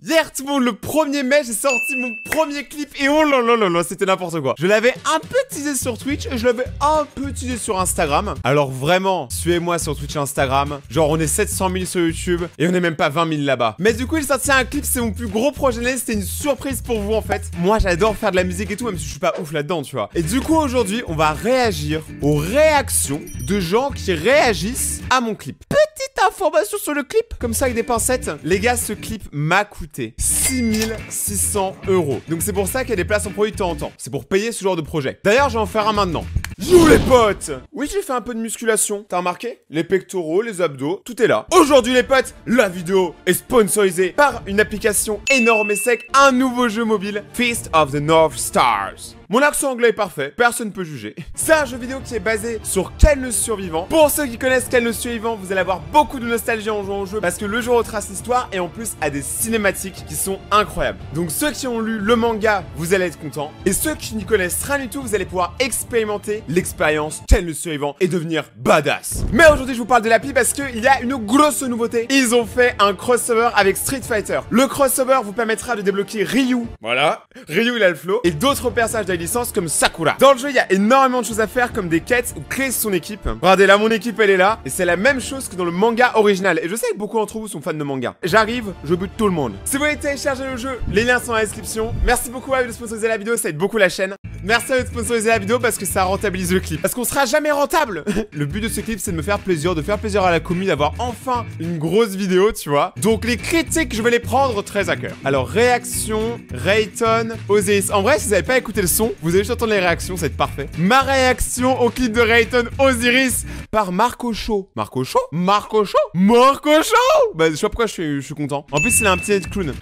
Hier tout le monde, le 1er mai, j'ai sorti mon premier clip et oh là là là là, c'était n'importe quoi. Je l'avais un peu teasé sur Twitch et je l'avais un peu teasé sur Instagram. Alors vraiment, suivez-moi sur Twitch et Instagram. Genre on est 700 000 sur YouTube et on est même pas 20 000 là-bas. Mais du coup, j'ai sorti un clip, c'est mon plus gros projet de l'année, c'était une surprise pour vous en fait. Moi, j'adore faire de la musique et tout, même si je suis pas ouf là-dedans, tu vois. Et du coup, aujourd'hui, on va réagir aux réactions de gens qui réagissent à mon clip. Petite information sur le clip, comme ça avec des pincettes. Les gars, ce clip m'a coûté 6600 €. Donc c'est pour ça qu'il y a des places en produit de temps en temps. C'est pour payer ce genre de projet. D'ailleurs, je vais en faire un maintenant. Yo les potes! Oui, j'ai fait un peu de musculation. T'as remarqué? Les pectoraux, les abdos, tout est là. Aujourd'hui les potes, la vidéo est sponsorisée par une application énorme et sec, un nouveau jeu mobile, Feast of the North Stars. Mon accent anglais est parfait, personne ne peut juger. C'est un jeu vidéo qui est basé sur Ken le Survivant. Pour ceux qui connaissent Ken le Survivant, vous allez avoir beaucoup de nostalgie en jouant au jeu parce que le jeu retrace l'histoire et en plus a des cinématiques qui sont incroyables. Donc ceux qui ont lu le manga, vous allez être contents. Et ceux qui n'y connaissent rien du tout, vous allez pouvoir expérimenter l'expérience Ken le Survivant et devenir badass. Mais aujourd'hui, je vous parle de l'appli parce qu'il y a une grosse nouveauté. Ils ont fait un crossover avec Street Fighter. Le crossover vous permettra de débloquer Ryu. Voilà, Ryu il a le flow. Et d'autres personnages de la licence comme Sakura. Dans le jeu, il y a énormément de choses à faire comme des quêtes ou créer son équipe. Regardez là, mon équipe elle est là. Et c'est la même chose que dans le manga original. Et je sais que beaucoup d'entre vous sont fans de manga. J'arrive, je bute tout le monde. Si vous voulez télécharger le jeu, les liens sont dans la description. Merci beaucoup à eux de sponsoriser la vidéo, ça aide beaucoup la chaîne. Merci à eux de sponsoriser la vidéo parce que ça rentabilise le clip. Parce qu'on sera jamais rentable. Le but de ce clip, c'est de me faire plaisir, de faire plaisir à la commu, d'avoir enfin une grosse vidéo, tu vois. Donc les critiques, je vais les prendre très à cœur. Alors, réaction, Rayton, Osiris. En vrai, si vous n'avez pas écouté le son, vous allez juste entendre les réactions, ça va être parfait. Ma réaction au clip de Rayton Osiris par Marco Show. Marco Show? Marco Show? Marco Show? Bah, je sais pas pourquoi je suis content. En plus, il a un petit clown.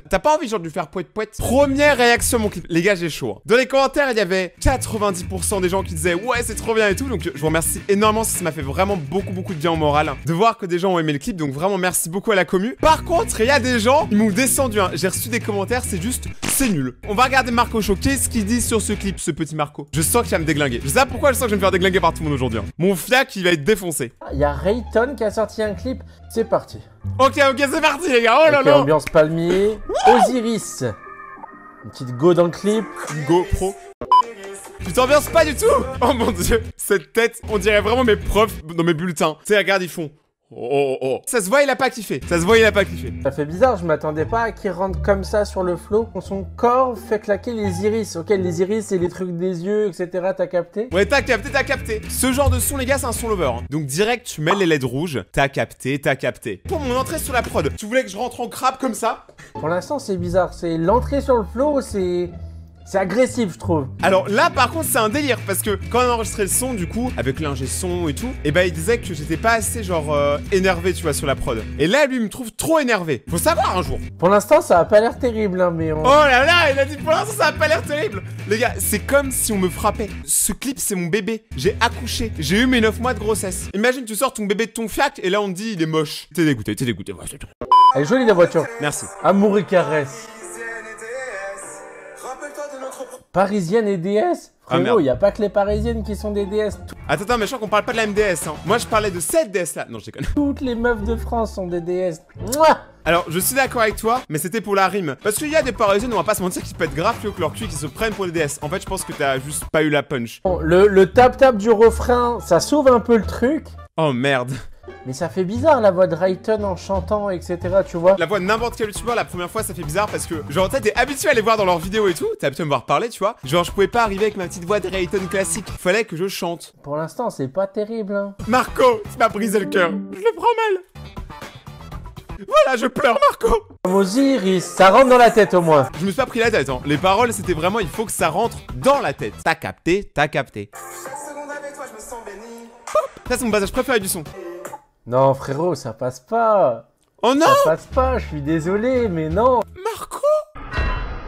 T'as pas envie genre de lui faire poète poète? Première réaction à mon clip. Les gars, j'ai chaud. Dans les commentaires, il y avait 90% des gens qui disaient ouais, c'est trop bien et tout. Donc, je vous remercie énormément. Ça m'a fait vraiment beaucoup de bien au moral de voir que des gens ont aimé le clip. Donc, vraiment, merci beaucoup à la commu. Par contre, il y a des gens, ils m'ont descendu. Hein. J'ai reçu des commentaires, c'est juste, c'est nul. On va regarder Marco Show. Qu'est-ce qu'il dit sur ce clip, ce petit Marco? Je sens qu'il va me déglinguer. Je sais pas pourquoi je sens que je vais me faire déglinguer par tout le monde aujourd'hui. Hein. Mon fiac, il va être défoncé. Il y a Rayton qui a sorti un clip. C'est parti. Ok, c'est parti, les gars. Oh là okay, là. Ambiance palmier. Osiris. Une petite go dans le clip. GoPro. Tu t'ambiances pas du tout? Oh mon dieu, cette tête, on dirait vraiment mes profs dans mes bulletins. Tu sais, regarde, ils font oh. Ça se voit, il a pas kiffé. Ça se voit, il a pas kiffé. Ça fait bizarre, je m'attendais pas à qu'il rentre comme ça sur le flow. Son corps fait claquer les iris. Ok, les iris, c'est les trucs des yeux, etc. T'as capté? Ouais, t'as capté. Ce genre de son, les gars, c'est un son lover. Hein. Donc direct, tu mets les LED rouges. T'as capté. Pour mon entrée sur la prod, tu voulais que je rentre en crabe comme ça? Pour l'instant, c'est bizarre. C'est l'entrée sur le flow, c'est agressif, je trouve. Alors là, par contre, c'est un délire parce que quand on a enregistré le son, du coup, avec l'ingé son et tout, et bah il disait que j'étais pas assez genre énervé, tu vois, sur la prod. Et là, lui, il me trouve trop énervé. Faut savoir un jour. Pour l'instant, ça a pas l'air terrible, hein, mais Oh là là, il a dit pour l'instant, ça a pas l'air terrible. Les gars, c'est comme si on me frappait. Ce clip, c'est mon bébé. J'ai accouché. J'ai eu mes 9 mois de grossesse. Imagine, tu sors ton bébé de ton fiac et là, on te dit, il est moche. T'es dégoûté. Ouais, c'est tout. Elle est jolie, la voiture. Merci. Amour et caresse. Parisienne et DS? Frérot, y a pas que les parisiennes qui sont des DS. Attends, mais je crois qu'on parle pas de la MDS, hein. Moi, je parlais de cette DS là. Non, je déconne. Toutes les meufs de France sont des DS. Mouah. Alors, je suis d'accord avec toi, mais c'était pour la rime. Parce qu'il y a des parisiennes, on va pas se mentir, qui pètent grave plus haut que leur cul, qui se prennent pour des DS. En fait, je pense que t'as juste pas eu la punch. Bon, le tap-tap du refrain, ça sauve un peu le truc. Oh merde. Mais ça fait bizarre la voix de Rayton en chantant, etc. Tu vois? La voix de n'importe quel youtubeur, la première fois, ça fait bizarre parce que, genre, t'es habitué à les voir dans leurs vidéos et tout, t'es habitué à me voir parler, tu vois. Genre, je pouvais pas arriver avec ma petite voix de Rayton classique. Fallait que je chante. Pour l'instant, c'est pas terrible, hein. Marco, tu m'as brisé le cœur. Je le prends mal. Voilà, je pleure, Marco. Osiris, ça rentre dans la tête au moins. Je me suis pas pris la tête, hein. Les paroles, c'était vraiment, il faut que ça rentre dans la tête. T'as capté. Ça, c'est mon passage préféré du son. Non, frérot, ça passe pas. Oh non! Ça passe pas, je suis désolé, mais non. Marco!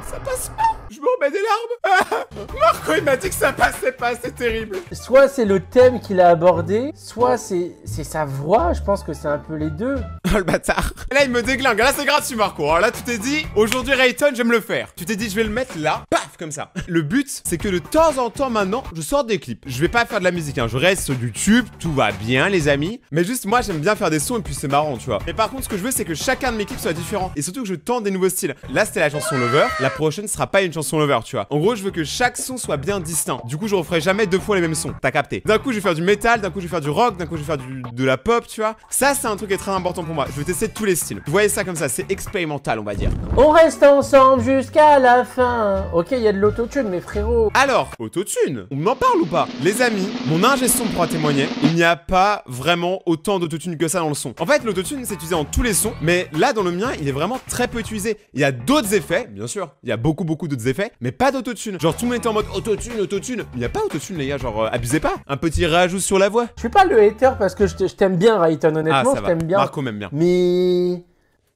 Ça passe pas! Je me remets des larmes! Marco, il m'a dit que ça passait pas, c'est terrible! Soit c'est le thème qu'il a abordé, soit c'est sa voix, je pense que c'est un peu les deux. Oh le bâtard! Là, il me déglingue, là, c'est gratuit, Marco. Alors là, tu t'es dit, aujourd'hui, Rayton, je vais me le faire. Tu t'es dit, je vais le mettre là, paf! comme ça. Le but, c'est que de temps en temps maintenant, je sors des clips. Je vais pas faire de la musique, hein. Je reste sur YouTube, tout va bien les amis. Mais juste moi j'aime bien faire des sons et puis c'est marrant, tu vois. Mais par contre ce que je veux c'est que chacun de mes clips soit différent. Et surtout que je tente des nouveaux styles. Là c'était la chanson Lover, la prochaine sera pas une chanson Lover, tu vois. En gros je veux que chaque son soit bien distinct. Du coup je referai jamais deux fois les mêmes sons, t'as capté. D'un coup je vais faire du métal, d'un coup je vais faire du rock, d'un coup je vais faire de la pop, tu vois. Ça c'est un truc qui est très important pour moi. Je vais tester tous les styles. Vous voyez ça comme ça, c'est expérimental on va dire. On reste ensemble jusqu'à la fin. Ok, il y a de l'autotune, mais frérot. Alors, autotune, on en parle ou pas? Les amis, mon ingé son pourra témoigner, il n'y a pas vraiment autant d'autotune que ça dans le son. En fait, l'autotune, c'est utilisé dans tous les sons, mais là, dans le mien, il est vraiment très peu utilisé. Il y a d'autres effets, bien sûr, il y a beaucoup d'autres effets, mais pas d'autotune. Genre, tout le monde était en mode autotune, autotune. Il n'y a pas autotune, les gars, genre, abusez pas. Un petit rajout sur la voix. Je suis pas le hater parce que je t'aime bien, Rayton, honnêtement, je t'aime bien. Marco m'aime bien. Mais...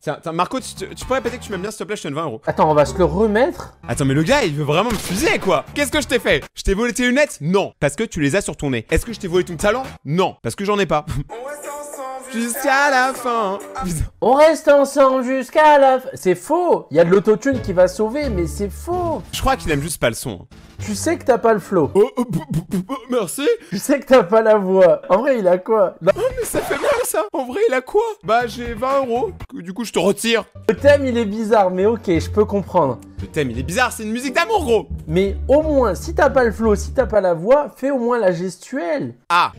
Tiens, Marco, tu peux répéter que tu m'aimes bien, s'il te plaît, je te donne 20 €. Attends, on va se le remettre. Attends, mais le gars, il veut vraiment me fusiller, quoi. Qu'est-ce que je t'ai fait? Je t'ai volé tes lunettes? Non, parce que tu les as sur ton nez. Est-ce que je t'ai volé ton talent? Non, parce que j'en ai pas. Jusqu'à la fin. On reste ensemble jusqu'à la fin. C'est faux. Il y a de l'autotune qui va sauver, mais c'est faux. Je crois qu'il aime juste pas le son. Tu sais que t'as pas le flow. Merci. Tu sais que t'as pas la voix. En vrai, il a quoi? Non. Oh, mais ça fait mal ça. En vrai, il a quoi? Bah, j'ai 20 €. Du coup, je te retire. Le thème, il est bizarre, mais ok, je peux comprendre. Le thème, il est bizarre. C'est une musique d'amour, gros. Mais au moins, si t'as pas le flow, si t'as pas la voix, fais au moins la gestuelle. Ah.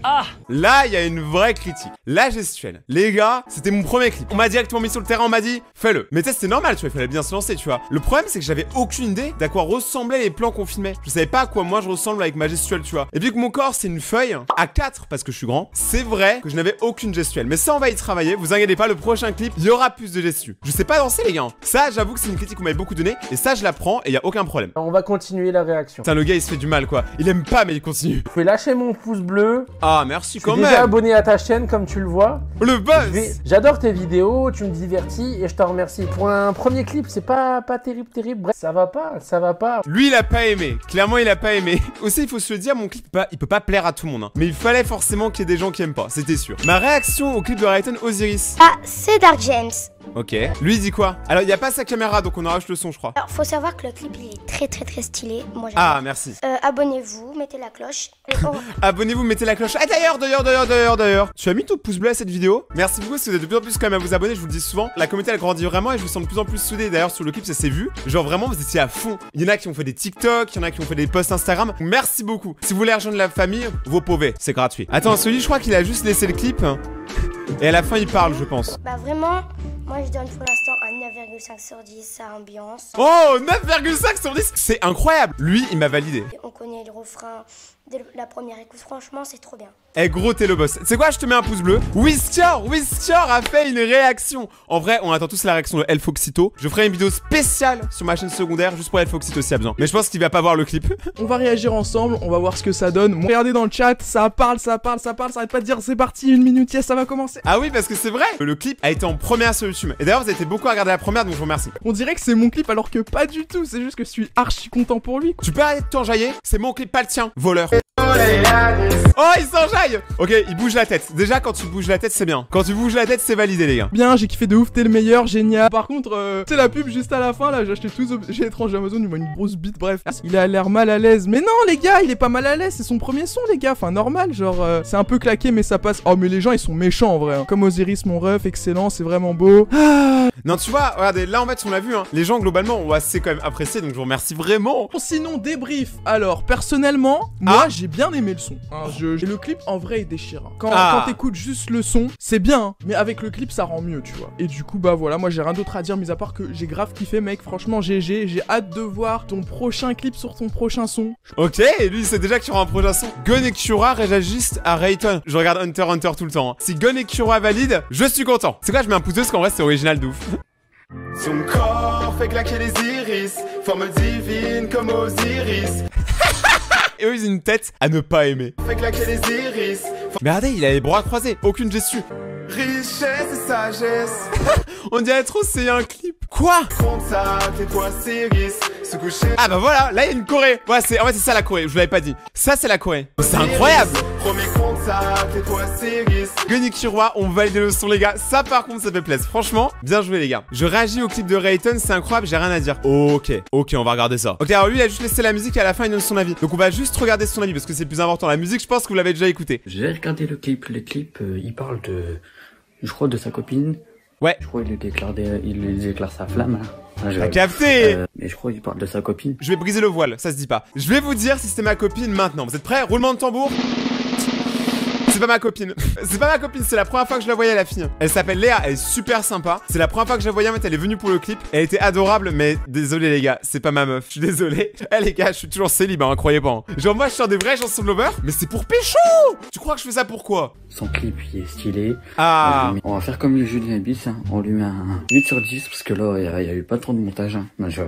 Là, il y a une vraie critique. La gestuelle. Les gars, c'était mon premier clip. On m'a directement mis sur le terrain, on m'a dit, fais-le. Mais tu sais, c'était normal, tu vois, il fallait bien se lancer, tu vois. Le problème, c'est que j'avais aucune idée d'à quoi ressemblaient les plans qu'on filmait. Je savais pas à quoi moi je ressemble avec ma gestuelle, tu vois. Et vu que mon corps, c'est une feuille à 4 parce que je suis grand, c'est vrai que je n'avais aucune gestuelle. Mais ça, on va y travailler. Vous inquiétez pas, le prochain clip, il y aura plus de gestu. Je sais pas danser, les gars. Ça, j'avoue que c'est une critique qu'on m'avait beaucoup donnée. Et ça, je la prends et y a aucun problème. On va continuer la réaction. Putain, le gars, il se fait du mal, quoi. Il aime pas, mais il continue. Vous pouvez lâcher mon pouce bleu. Ah, merci quand Je suis même. déjà abonné à ta chaîne, comme tu le vois. Le buzz. J'adore tes vidéos, tu me divertis et je te remercie. Pour un premier clip, c'est pas terrible. Bref, ça va pas. Lui, il a pas aimé. Clairement, il a pas aimé. Aussi, il faut se le dire, mon clip, il peut pas plaire à tout le monde. Hein. Mais il fallait forcément qu'il y ait des gens qui aiment pas, c'était sûr. Ma réaction au clip de Rayton Osiris. Ah, c'est Dark James. Ok. Lui, il dit quoi? Alors, il y a pas sa caméra, donc on arrache le son, je crois. Alors, faut savoir que le clip, il est très stylé. Moi, j'adore. Ah, merci. Abonnez-vous, mettez la cloche. Abonnez-vous, mettez la cloche. Ah, d'ailleurs. Tu as mis ton pouce bleu à cette vidéo? Merci beaucoup, si vous êtes de plus en plus quand même à vous abonner, je vous le dis souvent. La communauté, elle grandit vraiment et je vous sens de plus en plus soudés. D'ailleurs, sur le clip, ça s'est vu. Genre, vraiment, vous étiez à fond. Il y en a qui ont fait des TikTok, il y en a qui ont fait des posts Instagram. Merci beaucoup. Si vous voulez rejoindre la famille, vous pouvez. C'est gratuit. Attends, celui, je crois qu'il a juste laissé le clip. Et à la fin, il parle, je pense. Bah, vraiment, moi, je donne pour l'instant un 9,5 sur 10, sa ambiance. Oh, 9,5 sur 10. C'est incroyable. Lui, il m'a validé. On connaît le refrain dès la première écoute. Franchement, c'est trop bien. Eh gros, t'es le boss. C'est quoi, je te mets un pouce bleu. Whisker a fait une réaction. En vrai, on attend tous la réaction de Elfoxito. Je ferai une vidéo spéciale sur ma chaîne secondaire juste pour Elfoxito s'il y a besoin. Mais je pense qu'il va pas voir le clip. On va réagir ensemble, on va voir ce que ça donne. Regardez dans le chat, ça parle, ça arrête pas de dire c'est parti, 1 minute, yes, ça va commencer. Ah oui, parce que c'est vrai. Le clip a été en première sur YouTube. Et d'ailleurs, vous avez été beaucoup à regarder la première, donc je vous remercie. On dirait que c'est mon clip alors que pas du tout, c'est juste que je suis archi content pour lui. Tu peux arrêter de t'enjailler? C'est mon clip, pas le tien, voleur. Oh, il s'enjaille. Ok, il bouge la tête. Déjà, quand tu bouges la tête, c'est bien. Quand tu bouges la tête, c'est validé, les gars. Bien, j'ai kiffé de ouf, t'es le meilleur, génial. Par contre, tu sais, la pub juste à la fin, là, j'ai acheté tous les objets étranges d'Amazon, il m'a une grosse bite, bref. Il a l'air mal à l'aise. Mais non, les gars, il est pas mal à l'aise, c'est son premier son, les gars. Enfin, normal, genre, c'est un peu claqué, mais ça passe. Oh, mais les gens, ils sont méchants, en vrai. Hein. Comme Osiris, mon ref, excellent, c'est vraiment beau. Non, tu vois, regardez, là, en fait, on l'a vu, hein. Les gens, globalement, ont assez quand même apprécié, donc je vous remercie vraiment. Sinon, débrief. Alors, personnellement, moi, j'ai bien aimé le son. Hein, le clip, en vrai, il déchire. Quand t'écoutes juste le son, c'est bien, hein, mais avec le clip, ça rend mieux, tu vois. Et du coup, bah voilà, moi, j'ai rien d'autre à dire, mis à part que j'ai grave kiffé, mec. Franchement, GG, j'ai hâte de voir ton prochain clip sur ton prochain son. Ok, et lui, il sait déjà qu'il y aura un prochain son. Gun et Kura réagissent à Rayton. Je regarde Hunter x Hunter tout le temps. Hein. Si Gun et Kura valide, je suis content. C'est quoi, je mets un pouce 2 parce qu'en vrai, c'est original de ouf. Son corps fait claquer les iris, forme divine comme Osiris. Et eux, ils ont une tête à ne pas aimer. Fait claquer les iris. Mais regardez, il a les bras croisés, aucune gestu. Richesse et sagesse. On dirait trop c'est un clip. Quoi? Contact et toi, Siris. Se coucher. Ah bah voilà, là il y a une Corée. Ouais, en fait c'est ça la Corée, je vous l'avais pas dit. Ça c'est la Corée. C'est incroyable. Premier contact. WhatsApp, et toi c'est Iris. Gunny Kiroy, on valide le son les gars. Ça par contre ça fait plaisir. Franchement, bien joué les gars. Je réagis au clip de Rayton, c'est incroyable, j'ai rien à dire. Ok, on va regarder ça. Ok, alors lui il a juste laissé la musique et à la fin il donne son avis. Donc on va juste regarder son avis parce que c'est le plus important. La musique, je pense que vous l'avez déjà écouté. J'ai regardé le clip. Le clip, il parle de, je crois, de sa copine. Ouais. Je crois qu'il déclare sa flamme. Hein. T'as capté. Mais je crois qu'il parle de sa copine. Je vais briser le voile, ça se dit pas. Je vais vous dire si c'était ma copine maintenant. Vous êtes prêts? Roulement de tambour. C'est pas ma copine. C'est pas ma copine, c'est la première fois que je la voyais la fille. Elle s'appelle Léa, elle est super sympa. C'est la première fois que je la voyais, en fait, elle est venue pour le clip. Elle était adorable, mais désolé les gars, c'est pas ma meuf. Je suis désolé. Eh les gars, je suis toujours célib, hein, croyez pas. Hein. Genre moi je sors des vraies chansons de lover, mais c'est pour pécho. Tu crois que je fais ça pourquoi? Son clip il est stylé. Ah. On va faire comme le Julien Bis, hein. On lui met un 8 sur 10 parce que là il y a eu pas trop de montage. Hein. Non, je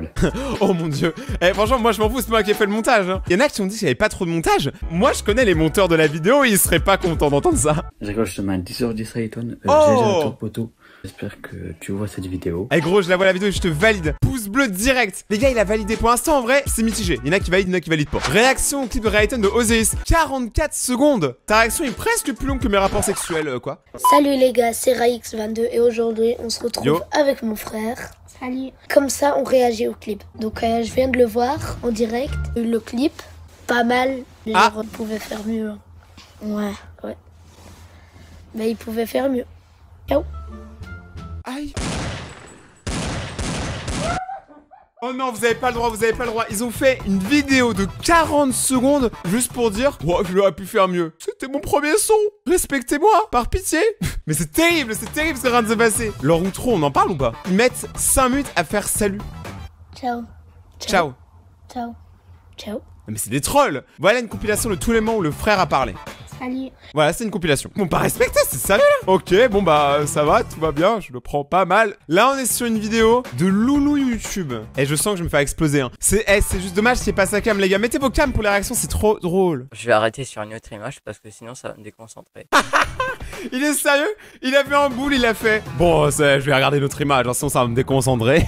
oh mon dieu. Eh franchement moi je m'en fous, c'est moi qui ai fait le montage. Hein. Y en a qui ont dit qu'il y avait pas trop de montage. Moi je connais les monteurs de la vidéo, ils seraient pas contents d'entendre ça. Je rigole, je te mets un 10 sur 10 Rayton. Oh. Top poteau. J'espère que tu vois cette vidéo. Eh gros, je la vois la vidéo et je te valide. Pouce bleu direct. Les gars, il a validé. Pour l'instant, en vrai, c'est mitigé. Il y en a qui valident, il y en a qui valident pas. Réaction au clip de Rayton de Osiris. 44 secondes. Ta réaction est presque plus longue que mes rapports sexuels, quoi. Salut les gars, c'est Raix22 et aujourd'hui on se retrouve Yo. avec mon frère. Salut. Comme ça on réagit au clip. Donc je viens de le voir en direct. Le clip, pas mal. Genre, on pouvait faire mieux. Ouais. Mais il pouvait faire mieux. Ciao. Aïe. Oh non, vous avez pas le droit, vous avez pas le droit. Ils ont fait une vidéo de 40 secondes juste pour dire « Oh, je l'aurais pu faire mieux. C'était mon premier son. Respectez-moi, par pitié. » Mais c'est terrible ce qui est en train de se passer. Leur outro, on en parle ou pas? Ils mettent 5 minutes à faire salut. Ciao. Ciao. Ciao. Ciao. Mais c'est des trolls. Voilà une compilation de tous les moments où le frère a parlé. Salut. Voilà, c'est une compilation. Bon, pas respecté, c'est sérieux là. Ok, bon bah ça va, tout va bien, je le prends pas mal. Là, on est sur une vidéo de Loulou YouTube. Et je sens que je vais me faire exploser. Hein. C'est juste dommage qu'il n'y ait pas sa cam, les gars. Mettez vos cams pour les réactions, c'est trop drôle. Je vais arrêter sur une autre image parce que sinon ça va me déconcentrer. Il est sérieux? Il a vu un boule, il a fait. Bon, je vais regarder notre image, hein, sinon ça va me déconcentrer.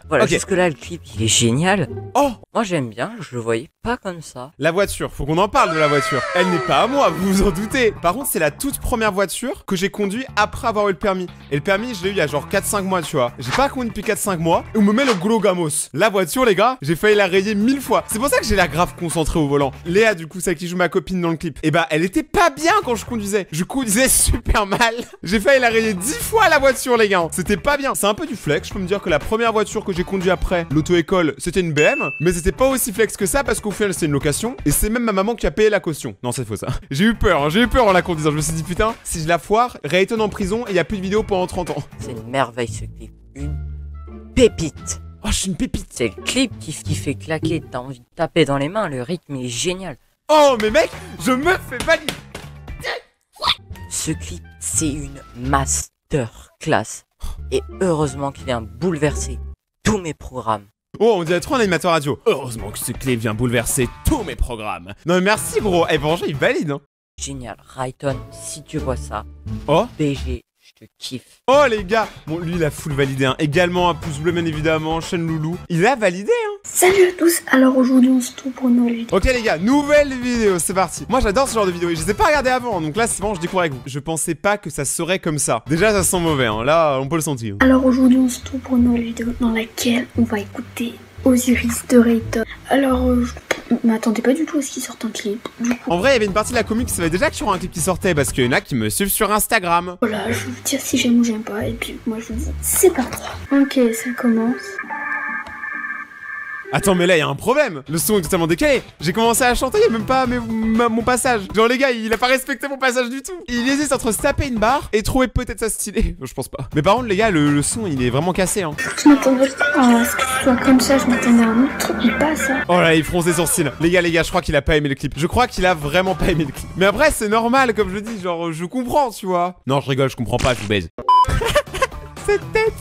Voilà, okay. Jusque là le clip il est génial. Oh, moi j'aime bien, je le voyais pas comme ça. La voiture, faut qu'on en parle de la voiture. Elle n'est pas à moi, vous vous en doutez. Par contre, c'est la toute première voiture que j'ai conduite après avoir eu le permis. Et le permis, je l'ai eu il y a genre 4-5 mois, tu vois. J'ai pas conduit depuis 4-5 mois. Et on me met le gros gamos. La voiture, les gars, j'ai failli la rayer 1000 fois. C'est pour ça que j'ai l'air grave concentré au volant. Léa, du coup, celle qui joue ma copine dans le clip. Et bah, elle était pas bien quand je conduisais. Je conduisais super mal. J'ai failli la rayer 10 fois la voiture, les gars. C'était pas bien. C'est un peu du flex. Je peux me dire que la première voiture que j'ai conduite après l'auto-école, c'était une BM. Mais c'était pas aussi flex que ça parce qu'au final, c'était une location. Et c'est même ma maman qui a payé la caution. Non, c'est faux ça. J'ai eu peur en la conduisant. Je me suis dit, putain, si je la foire, Rayton en prison et il y a plus de vidéos pendant 30 ans. C'est une merveille ce clip. Une pépite. Oh, je suis une pépite. C'est le clip qui fait claquer. T'as envie de taper dans les mains. Le rythme est génial. Oh, mais mec, je me fais valider. Ce clip, c'est une masterclass. Et heureusement qu'il vient bouleverser tous mes programmes. Oh, on dirait trop un animateur radio. Heureusement que ce clip vient bouleverser tous mes programmes. Non mais merci gros. Eh franchement, il valide hein. Génial. Rayton, si tu vois ça, oh BG, je te kiffe. Oh les gars. Bon, lui il a full validé hein. Également un pouce bleu bien évidemment, chaîne Loulou. Il a validé hein. Salut à tous, alors aujourd'hui on se trouve pour une nouvelle vidéo. Ok les gars, nouvelle vidéo, c'est parti. Moi j'adore ce genre de vidéo et je les ai pas regardées avant, donc là c'est bon, je découvre avec vous. Je pensais pas que ça serait comme ça. Déjà ça sent mauvais hein, là on peut le sentir. Alors aujourd'hui on se trouve pour une nouvelle vidéo dans laquelle on va écouter Osiris de Rayton. Alors je m'attendais pas du tout à ce qu'il sorte un clip. Du coup, en vrai il y avait une partie de la commune qui savait déjà qu'il y aura un clip qui sortait parce qu'il y en a qui me suivent sur Instagram. Voilà, je vais vous dire si j'aime ou j'aime pas et puis moi je vous dis c'est parti. Ok, ça commence. Attends mais là il y a un problème. Le son est totalement décalé. J'ai commencé à chanter, il y a même pas mon passage. Genre les gars, il a pas respecté mon passage du tout. Il hésite entre se taper une barre et trouver peut-être ça stylé. Je pense pas. Mais par contre les gars, le son il est vraiment cassé hein. Je m'attendais à ce que ce soit comme ça, je m'attendais à un autre truc, mais pas ça. Oh là il fronce les sourcils. Les gars, je crois qu'il a pas aimé le clip. Je crois qu'il a vraiment pas aimé le clip. Mais après c'est normal comme je dis, genre je comprends tu vois. Non je rigole, je comprends pas, je vous baise. Cette tête.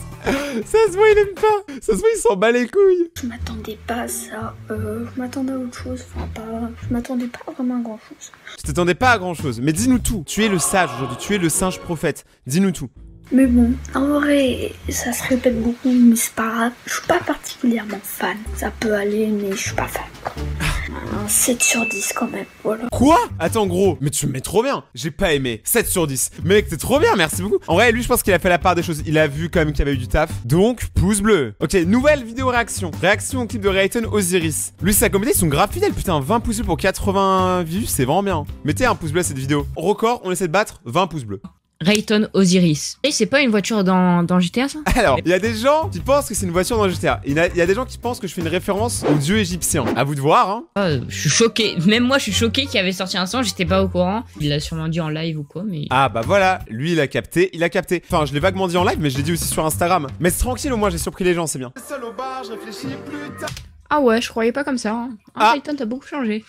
Ça se voit, il aime pas. Ça se voit, il s'en bat les couilles. Je m'attendais pas à ça. Je m'attendais à autre chose. Enfin, pas. Je m'attendais pas vraiment à grand chose. Je t'attendais pas à grand chose. Mais dis-nous tout. Tu es le sage aujourd'hui. Tu es le singe prophète. Dis-nous tout. Mais bon, en vrai, ça se répète beaucoup, mais c'est pas grave. Je suis pas particulièrement fan. Ça peut aller, mais je suis pas fan. Un 7 sur 10 quand même, voilà. Quoi? Attends, gros, mais tu me mets trop bien. J'ai pas aimé. 7 sur 10. Mec, t'es trop bien, merci beaucoup. En vrai, lui, je pense qu'il a fait la part des choses. Il a vu quand même qu'il y avait eu du taf. Donc, pouce bleu. Ok, nouvelle vidéo réaction. Réaction au clip de Rayton Osiris. Lui, sa communauté, ils sont grave fidèles. Putain, 20 pouces bleus pour 80 vues, c'est vraiment bien. Mettez un pouce bleu à cette vidéo. Record, on essaie de battre 20 pouces bleus. Rayton Osiris. Et c'est pas une voiture dans GTA ça? Alors, il y a des gens qui pensent que c'est une voiture dans GTA. Il y a des gens qui pensent que je fais une référence aux dieux égyptiens. À vous de voir, hein. Je suis choqué. Même moi, je suis choqué qu'il avait sorti un son, j'étais pas au courant. Il l'a sûrement dit en live ou quoi, mais... Ah bah voilà, lui il a capté, Enfin, je l'ai vaguement dit en live, mais je l'ai dit aussi sur Instagram. Mais c'est tranquille, au moins j'ai surpris les gens, c'est bien. Seul au bar, je réfléchis plus tard. Ah ouais, je croyais pas comme ça. Hein. Ah. Rayton, t'as beaucoup changé.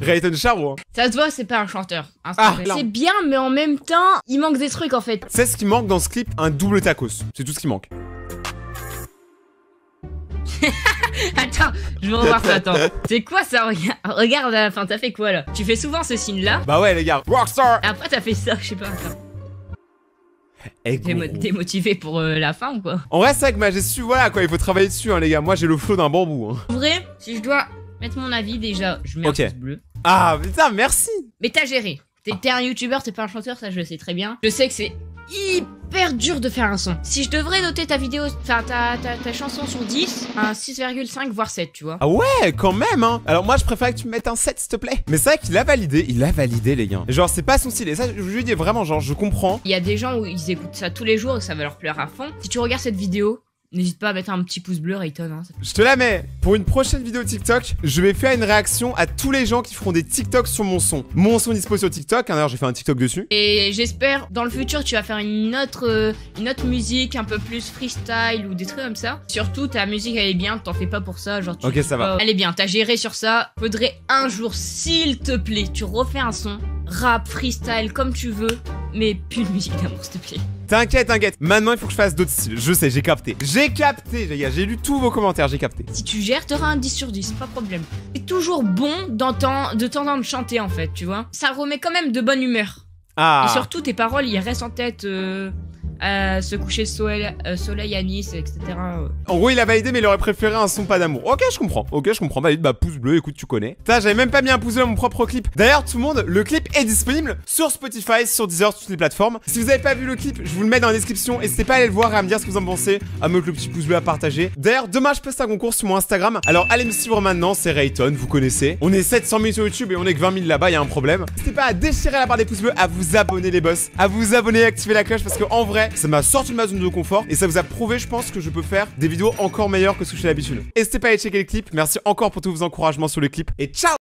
Rayton Charbon. Ça se voit, c'est pas un chanteur. Ah, c'est bien, mais en même temps, il manque des trucs en fait. C'est ce qui manque dans ce clip, un double tacos. C'est tout ce qui manque. Attends, je veux revoir ça, attends. C'est quoi ça? Regarde à la fin, t'as fait quoi là? Tu fais souvent ce signe là. Bah ouais les gars, Rockstar. Après t'as fait ça, je sais pas, attends. Hey, démotivé pour la fin ou quoi? En vrai c'est vrai que ma gestu, voilà quoi, il faut travailler dessus hein les gars. Moi j'ai le flow d'un bambou hein. En vrai, si je dois mettre mon avis déjà, je mets un pouce bleu. Ah putain merci. Mais t'as géré. T'es un youtubeur, t'es pas un chanteur, ça je le sais très bien. Je sais que c'est hyper dur de faire un son. Si je devrais noter ta vidéo, enfin ta chanson sur 10, un 6,5 voire 7, tu vois. Ah ouais, quand même hein. Alors moi je préfère que tu me mettes un 7 s'il te plaît. Mais c'est vrai qu'il a validé, les gars. Genre c'est pas son style et ça je lui dis vraiment genre je comprends. Il y a des gens où ils écoutent ça tous les jours et ça va leur plaire à fond. Si tu regardes cette vidéo, n'hésite pas à mettre un petit pouce bleu, Rayton. Hein. Je te la mets. Pour une prochaine vidéo TikTok, je vais faire une réaction à tous les gens qui feront des TikTok sur mon son. Mon son est dispo sur TikTok, d'ailleurs j'ai fait un TikTok dessus. Et j'espère, dans le futur, tu vas faire une autre musique un peu plus freestyle ou des trucs comme ça. Surtout, ta musique, elle est bien, t'en fais pas pour ça. Genre, ok, ça va. Elle est bien, t'as géré sur ça. Faudrait un jour, s'il te plaît, tu refais un son, rap, freestyle, comme tu veux, mais plus de musique d'amour, s'il te plaît. T'inquiète. Maintenant, il faut que je fasse d'autres styles. Je sais, j'ai capté. J'ai capté, les gars. J'ai lu tous vos commentaires, j'ai capté. Si tu gères, t'auras un 10 sur 10, pas de problème. C'est toujours bon de t'entendre chanter, en fait, tu vois. Ça remet quand même de bonne humeur. Ah. Et surtout, tes paroles, ils restent en tête. Se coucher soleil à Nice, etc. En gros, il a validé, mais il aurait préféré un son pas d'amour. Ok, je comprends. Valide, bah pouce bleu, écoute, tu connais. Putain, j'avais même pas mis un pouce bleu à mon propre clip. D'ailleurs, tout le monde, le clip est disponible sur Spotify, sur Deezer, sur toutes les plateformes. Si vous avez pas vu le clip, je vous le mets dans la description. N'hésitez pas à aller le voir et à me dire ce que vous en pensez. À mettre le petit pouce bleu, à partager. D'ailleurs, demain, je poste un concours sur mon Instagram. Alors, allez me suivre maintenant, c'est Rayton, vous connaissez. On est 700 000 sur YouTube et on est que 20 000 là-bas, y a un problème. N'hésitez pas à déchirer la barre des pouces bleus, à vous abonner, les boss. À vous abonner et activer la cloche parce que en vrai, ça m'a sorti de ma zone de confort et ça vous a prouvé, je pense, que je peux faire des vidéos encore meilleures que ce que je fais d'habitude. N'hésitez pas à aller checker les clips. Merci encore pour tous vos encouragements sur le clip et ciao!